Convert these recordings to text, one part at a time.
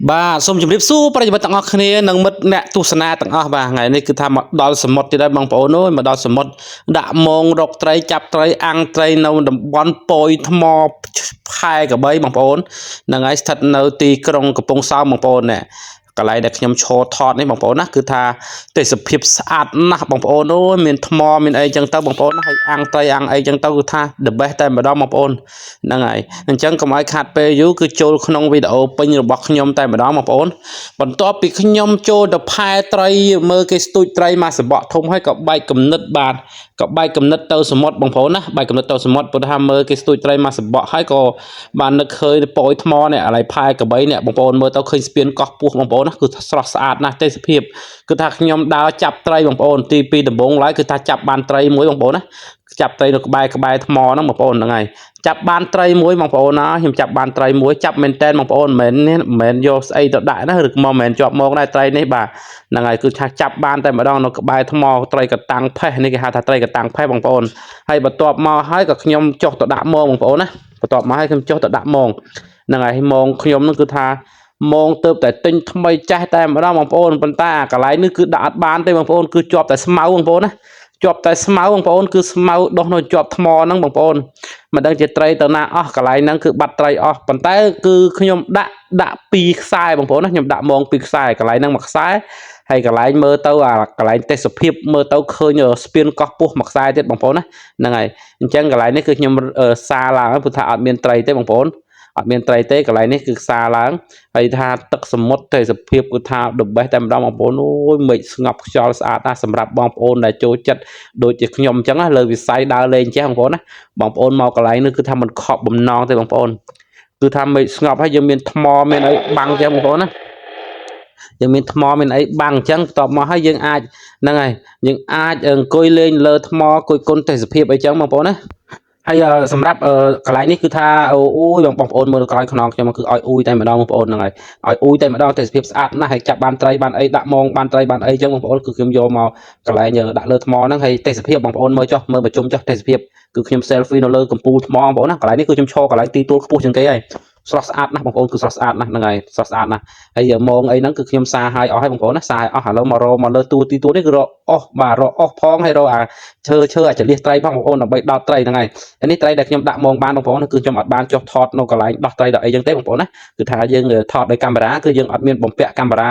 បាទសូមជម្រាបសួរប្រិយមិត្តទាំងអស់គ្នានិងមិត្តអ្នកទស្សនាទាំងអស់បាទថ្ងៃនេះគឺថាមកដល់សមុទ្រទៀតហើយបងប្អូនអើយមកដល់សមុទ្រដាក់មងរកត្រីចាប់ត្រីអាំងត្រីនៅតំបន់ពយថ្មខែកបីបងប្អូនហ្នឹងហើយស្ថិតនៅទីក្រុងកំពង់សោមបងប្អូនណែកន្លែងដែលខ្ញុំឈរថតនេះបងប្អូនណាគឺថាទេសភាពស្អាតណាស់បងប្អូនអូយមានថ្មមានអីចឹងទៅបងប្អូនណាហើយអាំងត្រីអាំងអីចឹងទៅគឺថា the best តែម្ដងបងប្អូនហ្នឹងហើយអញ្ចឹងកុំឲ្យខាត់ពេលយូរគឺចូលក្នុងវីដេអូពេញរបស់ខ្ញុំតែម្ដងបងប្អូនបន្ទាប់ពីខ្ញុំចូលទៅផែត្រីមើលគេស្ទូចត្រីមកសបកធំហើយក៏បែកគំនិតបាទក៏បែកគំនិតទៅសមុទ្របងប្អូនណាបែកគំនិតទៅសមុទ្រព្រោះថាមើលគេស្ទូចត្រីមកសបកហើយក៏បាននឹកឃើញពយថ្មនេះអាឡៃផែកបីនេះបងប្អូនមើលទៅឃើញស្ពានកោះពោះបងប្អូនណាគឺស្រស់ស្អាតណាស់ទេសភាពគឺថាខ្ញុំដើរចាប់ត្រីបងប្អូនទីពីរដំបងឡើយគឺថាចាប់បានត្រីមួយបងប្អូនណាចាប់ត្រីនៅក្បែរថ្មហ្នឹងបងប្អូនហ្នឹងហើយចាប់បានត្រីមួយបងប្អូនណាខ្ញុំចាប់បានត្រីមួយចាប់មែនតែនបងប្អូនមិនមែនយកស្អីទៅដាក់ណាឬក៏មិនមែនជាប់មកដែរត្រីនេះបាទហ្នឹងហើយគឺថាចាប់បានតែម្ដងនៅក្បែរថ្មត្រីកតាំងផេះនេះគេហៅថាត្រីកតាំងផេះបងប្អូនហើយបន្ទាប់មកហើយក៏ខ្ញុំចុះទៅដាក់មងបងប្អូនណាបន្ទាប់មកហើយខ្ញុំចុះទៅដាក់មងហ្នឹងហើយមងខ្ញុំនឹងគឺថាមងទៅតែទិញថ្មីចាស់តែម្ដងបងប្អូនប៉ុន្តែកន្លែងនេះគឺដាក់អត់បានទេបងប្អូនគឺជាប់តែស្មៅបងប្អូនណាជាប់តែស្មៅបងប្អូនគឺស្មៅដុះនៅជាប់ថ្មហ្នឹងបងប្អូនមិនដឹងជាត្រីទៅណាអស់កន្លែងហ្នឹងគឺបាត់ត្រីអស់ប៉ុន្តែគឺខ្ញុំដាក់ពីរខ្សែបងប្អូនណាខ្ញុំដាក់មងពីរខ្សែកន្លែងហ្នឹងមួយខ្សែហើយកន្លែងមើលទៅអាកន្លែងទេសភាពមើលទៅឃើញស្ពានកោះពោះមួយខ្សែទៀតបងប្អូនណាហ្នឹងហើយអញ្ចឹងកន្លែងនេះគឺខ្ញុំសារឡើងព្រោះថាអត់មានត្រីទេបងប្អូនអត់មានត្រីទេកន្លែងនេះគឺខ្សាឡើងហើយថាទឹកសមុទ្រទេសភាពគឺថា the best តែម្ដងបងប្អូនអូយមេឃស្ងប់ខ្យល់ស្អាតណាស់សម្រាប់បងប្អូនដែលចូលចិត្តដូចជាខ្ញុំអញ្ចឹងណាលើវិស័យដើរលេងចេះបងប្អូនណាបងប្អូនមកកន្លែងនេះគឺថាមិនខកបំណងទេបងប្អូនគឺថាមេឃស្ងប់ហើយយើងមានថ្មមានអីបាំងចឹងបងប្អូនណាយើងមានថ្មមានអីបាំងអញ្ចឹងបន្ទាប់មកហើយយើងអាចហ្នឹងហើយយើងអាចអង្គុយលេងលើថ្មគយគុណទេសភាពអីចឹងបងប្អូនណាហើយសម្រាប់កន្លែងនេះគឺថាអូយបងប្អូនមើលក្រោយខ្នងខ្ញុំគឺឲ្យអ៊ូយតែម្ដងបងប្អូនហ្នឹងហើយឲ្យអ៊ូយតែម្ដងទេសភាពស្អាតណាស់ហើយចាប់បានត្រីបានអីដាក់មងបានត្រីបានអីចឹងបងប្អូនគឺខ្ញុំយកមកកន្លែងដាក់លើថ្មហ្នឹងហើយទេសភាពបងប្អូនមើលចុះមើលប្រជុំចុះទេសភាពគឺខ្ញុំ selfie នៅលើកំពូលថ្មបងប្អូនណាកន្លែងនេះគឺខ្ញុំឈរកន្លែងទីទួលខ្ពស់ជាងគេហើយស្រស់ស្អាតណាស់បងប្អូនគឺស្រស់ស្អាតណាស់ហ្នឹងហើយស្រស់ស្អាតណាស់ហើយមងអីហ្នឹងគឺខ្ញុំសារឲ្យអស់ហើយបងប្អូនណាសារឲ្យអស់ឥឡូវមករកមកលើទូទីទួលនេះគឺរកអស់បាទរកអស់ផងហើយរកអាឈើអាចលៀសត្រីផងបងប្អូនដើម្បីដោតត្រីហ្នឹងហើយនេះត្រីដែលខ្ញុំដាក់មងបានបងប្អូនគឺខ្ញុំអត់បានចុះថតនៅកន្លែងដោះត្រីដល់អីចឹងទេបងប្អូនណាគឺថាយើងថតដោយកាមេរ៉ាគឺយើងអត់មានបំពាក់កាមេរ៉ា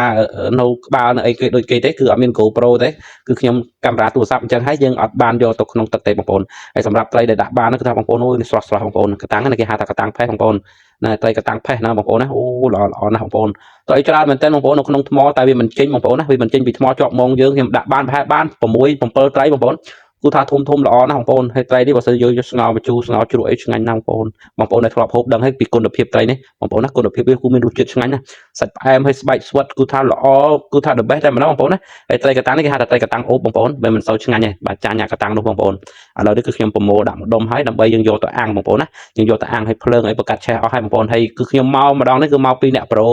នៅក្បាលនៅអីគេដូចគេទេគឺអត់មាន GoPro ទេគឺខ្ញុំកាមេរ៉ាទូរស័ព្ទអញ្ចឹងហើយយើងអត់បានយកទៅក្នុងទឹកទេបងប្អូនហើយសម្រាប់ត្រីដែលដាក់បានគឺថាបងប្អូនអូយស្រស់ស្រស់បងប្អូនកតាំងគេហៅថាកតាំងផេះបងប្អូនណាត្រីកតាំងផេះណាបងប្អូនណាអូល្អណាស់បងប្អូនត្រីច្រើនមែនទែនបងប្អូននៅក្នុងថ្មតែវាមិនចេញបងប្អូនណាវាមិនចេញពីថ្មជាប់មងយើងខ្ញុំដាក់បានប្រហែលបាន6 7ត្រីបងប្អូនគឺថាធំល្អណាស់បងប្អូនហើយត្រីនេះបើសិនយើងស្ងោរម្ជូរស្ងោរជ្រក់អីឆ្ងាញ់ណាស់បងប្អូនដែលធ្លាប់ហូបដឹងហើយពីគុណភាពត្រីនេះបងប្អូនណាគុណភាពវាគឺមានរសជាតិឆ្ងាញ់ណាស់សាច់ផ្អែមហើយស្បែកស្វិតគឺថាល្អគឺថា the best តែម្ដងបងប្អូនណាហើយត្រីកតាំងនេះគេហៅថាត្រីកតាំងអូបបងប្អូនមិនសូវឆ្ងាញ់ទេបាទចាញ់អាកតាំងនោះបងប្អូនឥឡូវនេះគឺខ្ញុំប្រមូលដាក់ម្ដុំហើយដើម្បីយើងយកទៅអាំងបងប្អូនណាយើងយកទៅអាំងឲ្យភ្លើងឲ្យបកាត់ឆេះអស់ហើយបងប្អូនហើយគឺខ្ញុំមកម្ដងនេះគឺមកពីអ្នកប្រូ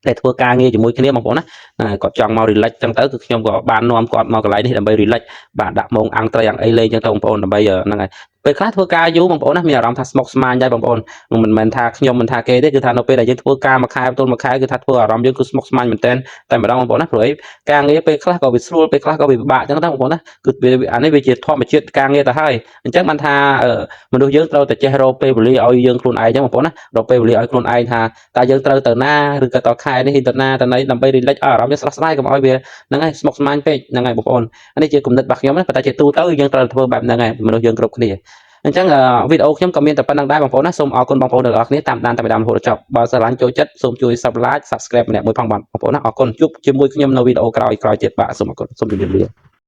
តែធ្វើការងារជាមួយគ្នាបងប្អូនណាគាត់ចង់មក relax ចឹងទៅគឺខ្ញុំក៏បាននាំគាត់មកកន្លែងនេះដើម្បី relax បាទដាក់មងអាំងត្រីអាំងអីលេងចឹងទៅបងប្អូនដើម្បីហ្នឹងហើយពេលខ្លះធ្វើការយូរបងប្អូនណាមានអារម្មណ៍ថាស្មុគស្មាញដែរបងប្អូនមិនមែនថាខ្ញុំមិនថាគេទេគឺថានៅពេលដែលយើងធ្វើការមួយខែបន្ទល់មួយខែគឺថាធ្វើអារម្មណ៍យើងគឺស្មុគស្មាញមែនតើតែម្ដងបងប្អូនណាព្រោះអីការងារពេលខ្លះក៏វាស្រួលពេលខ្លះក៏វាពិបាកចឹងដែរបងប្អូនណាគឺអានេះវាជាធម្មជាតិការងារទៅហើយអញ្ចឹងបានថាមនុស្សយើងត្រូវតែចេះរកពេលវេលាឲ្យយើងខ្លួនឯងចឹងបងប្អូនណារកពេលវេលាឲ្យខ្លួនឯងថាតើយើងត្រូវទៅណាឬក៏តខែនេះទៅណាទៅណីដើម្បី relax អារម្មណ៍យើងស្រស់ស្រាយកុំឲ្យវាហ្នឹងហើយស្មុគស្មាញពេកហ្នឹងហើយបងប្អូននេះជាគំនិតរបស់ខ្ញុំណាប៉ុន្តែជាទូទៅយើងត្រូវធ្វើបែបហ្នឹងហើយមនុស្សយើងគ្រប់គ្នាអញ្ចឹងវីដេអូខ្ញុំក៏មានតែប៉ុណ្្នឹងដែរបងប្អូនណាសូមអរគុណបងប្អូនទាំងអស់គ្នាតាមដានតែម្ដងរហូតដល់ចប់បើស្រឡាញ់ចូលចិត្តសូមជួយ Subscribe ម្នាក់មួយផងបងប្អូនណាអរគុណជួបជាមួយខ្ញុំនៅវីដេអូក្រោយទៀតបាទសូមអរគុណសូមជម្រាបលា